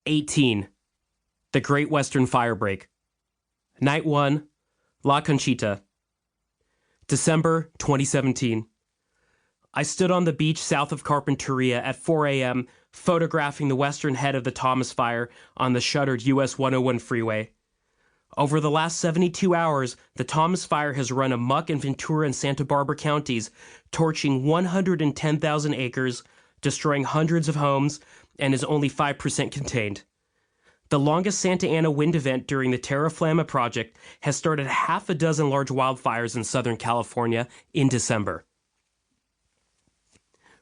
18. The Great Western Firebreak. Night 1. La Conchita. December 2017. I stood on the beach south of Carpinteria at 4 a.m., photographing the western head of the Thomas Fire on the shuttered US 101 freeway. Over the last 72 hours, the Thomas Fire has run amok in Ventura and Santa Barbara counties, torching 110,000 acres, destroying hundreds of homes, and is only 5% contained. The longest Santa Ana wind event during the Terra Flama project has started half a dozen large wildfires in Southern California in December.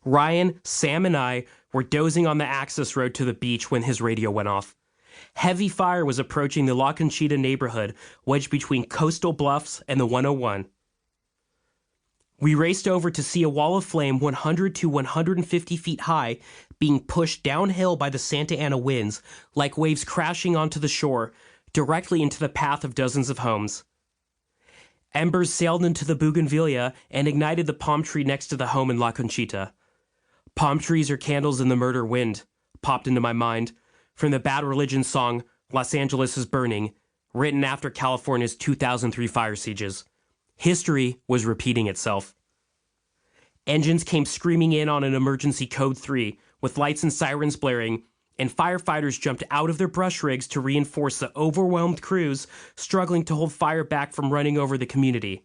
Ryan, Sam, and I were dozing on the access road to the beach when his radio went off. Heavy fire was approaching the La Conchita neighborhood, wedged between Coastal Bluffs and the 101. We raced over to see a wall of flame 100 to 150 feet high being pushed downhill by the Santa Ana winds, like waves crashing onto the shore, directly into the path of dozens of homes. Embers sailed into the bougainvillea and ignited the palm tree next to the home in La Conchita. Palm trees are candles in the murder wind, popped into my mind, from the Bad Religion song, Los Angeles is Burning, written after California's 2003 fire sieges. History was repeating itself. Engines came screaming in on an emergency code 3, with lights and sirens blaring, and firefighters jumped out of their brush rigs to reinforce the overwhelmed crews struggling to hold fire back from running over the community.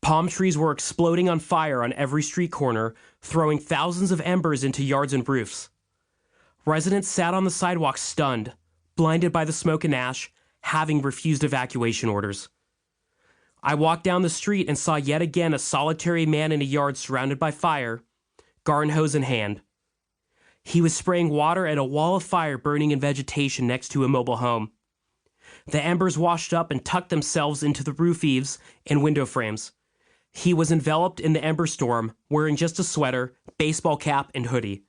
Palm trees were exploding on fire on every street corner, throwing thousands of embers into yards and roofs. Residents sat on the sidewalk stunned, blinded by the smoke and ash, having refused evacuation orders. I walked down the street and saw yet again a solitary man in a yard surrounded by fire, garden hose in hand. He was spraying water at a wall of fire burning in vegetation next to a mobile home. The embers washed up and tucked themselves into the roof eaves and window frames. He was enveloped in the ember storm, wearing just a sweater, baseball cap, and hoodie.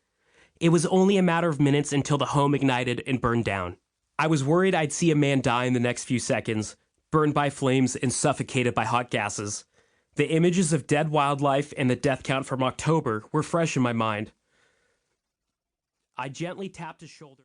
It was only a matter of minutes until the home ignited and burned down. I was worried I'd see a man die in the next few seconds, burned by flames and suffocated by hot gases. The images of dead wildlife and the death count from October were fresh in my mind. I gently tapped his shoulder.